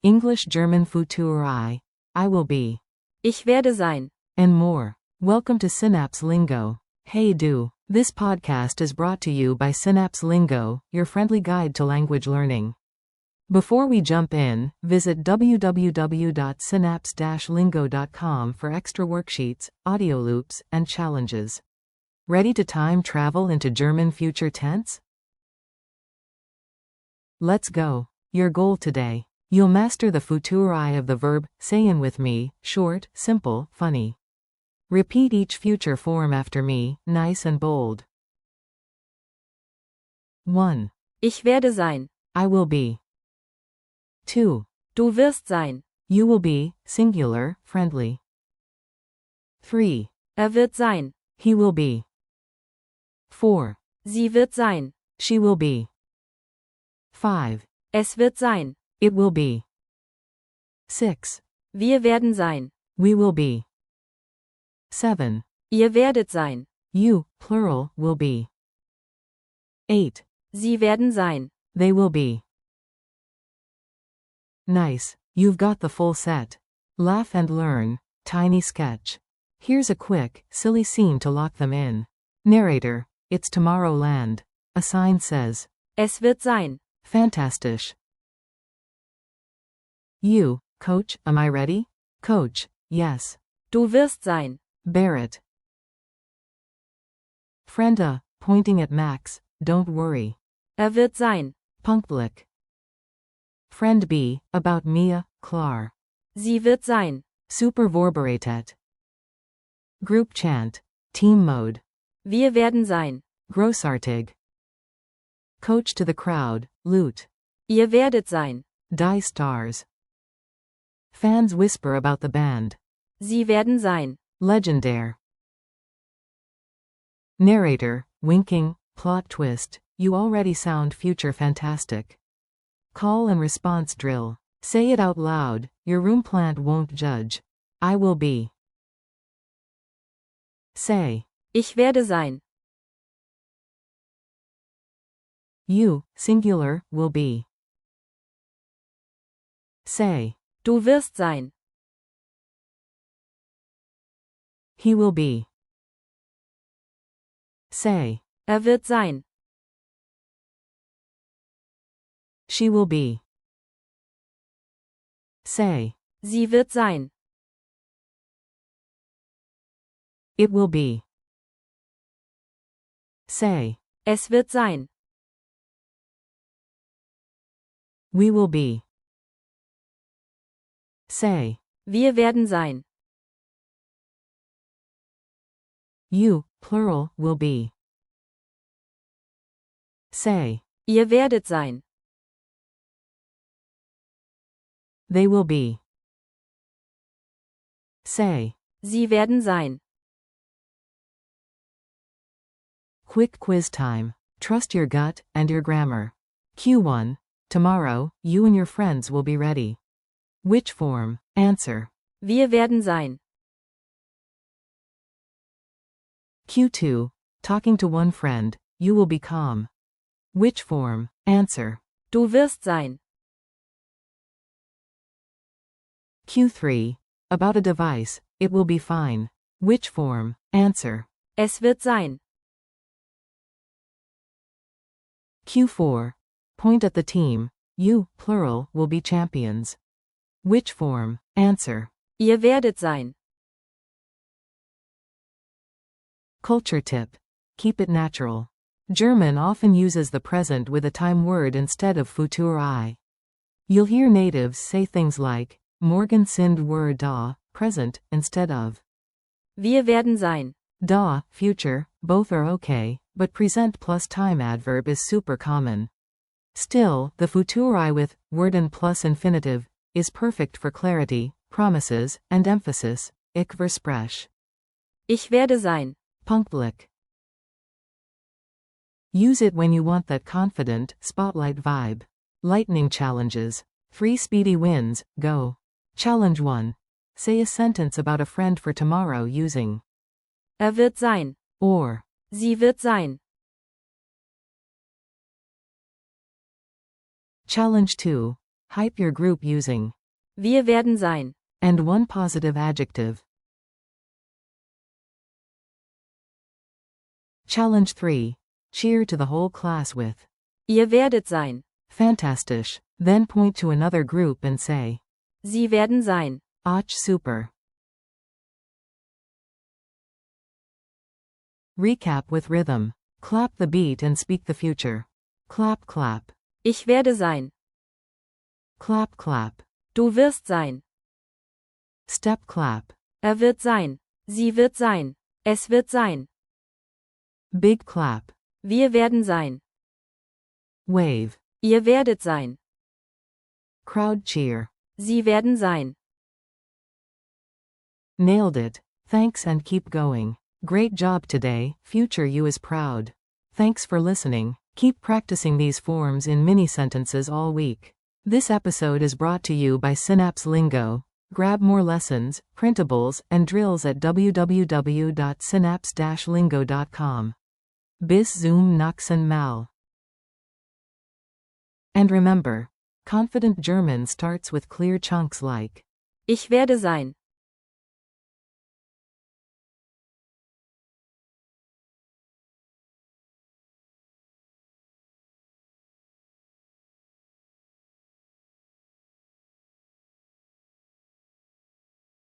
English German Futur I will be. Ich werde sein. And more. Welcome to Synapse Lingo. Hey do. This podcast is brought to you by Synapse Lingo, your friendly guide to language learning. Before we jump in, visit www.synapse-lingo.com for extra worksheets, audio loops, and challenges. Ready to time travel into German future tense? Let's go. Your goal today. You'll master the futur of the verb, sein with me, short, simple, funny. Repeat each future form after me, nice and bold. 1. Ich werde sein. I will be. 2. Du wirst sein. You will be, singular, friendly. 3. Wird sein. He will be. 4. Sie wird sein. She will be. 5. Es wird sein. It will be. 6. Wir werden sein. We will be. 7. Ihr werdet sein. You, plural, will be. 8. Sie werden sein. They will be. Nice. You've got the full set. Laugh and learn. Tiny sketch. Here's a quick, silly scene to lock them in. Narrator. It's Tomorrowland. A sign says. Es wird sein. Fantastisch. You, Coach, am I ready? Coach, yes. Du wirst sein. Barrett. Frenda, pointing at Max, don't worry. Wird sein. Punktlich. Friend B, about Mia, klar. Sie wird sein. Supervorbereitet. Group chant. Team mode. Wir werden sein. Großartig. Coach to the crowd, Loot. Ihr werdet sein. Die Stars. Fans whisper about the band. Sie werden sein. Legendary. Narrator, winking, plot twist, you already sound future fantastic. Call and response drill. Say it out loud, your room plant won't judge. I will be. Say. Ich werde sein. You, singular, will be. Say. Du wirst sein. He will be. Say. Wird sein. She will be. Say. Sie wird sein. It will be. Say. Es wird sein. We will be. Say. Wir werden sein. You, plural, will be. Say. Ihr werdet sein. They will be. Say. Sie werden sein. Quick quiz time. Trust your gut and your grammar. Q1. Tomorrow, you and your friends will be ready. Which form? Answer. Wir werden sein. Q2. Talking to one friend, you will be calm. Which form? Answer. Du wirst sein. Q3. About a device, it will be fine. Which form? Answer. Es wird sein. Q4. Point at the team, you, plural, will be champions. Which form? Answer. Ihr werdet sein. Culture tip. Keep it natural. German often uses the present with a time word instead of futur I. You'll hear natives say things like, morgen sind wir da, present, instead of. Wir werden sein. Da, future, both are okay, but present plus time adverb is super common. Still, the futur I with werden plus infinitive is perfect for clarity, promises, and emphasis. Ich verspreche. Ich werde sein. Punktlich. Use it when you want that confident, spotlight vibe. Lightning challenges. 3 speedy wins, go. Challenge 1. Say a sentence about a friend for tomorrow using Wird sein. or. Sie wird sein. Challenge 2. Hype your group using Wir werden sein. and one positive adjective. Challenge 3. Cheer to the whole class with Ihr werdet sein. fantastisch. Then point to another group and say Sie werden sein. Ch super. Recap with rhythm. Clap the beat and speak the future. Clap clap. Ich werde sein. Clap clap. Du wirst sein. Step clap. Wird sein. Sie wird sein. Es wird sein. Big clap. Wir werden sein. Wave. Ihr werdet sein. Crowd cheer. Sie werden sein. Nailed it. Thanks and keep going. Great job today, future you is proud. Thanks for listening. Keep practicing these forms in mini sentences all week. This episode is brought to you by Synapse Lingo. Grab more lessons, printables, and drills at www.synapse-lingo.com. Bis zum nächsten Mal. And remember, confident German starts with clear chunks like Ich werde sein.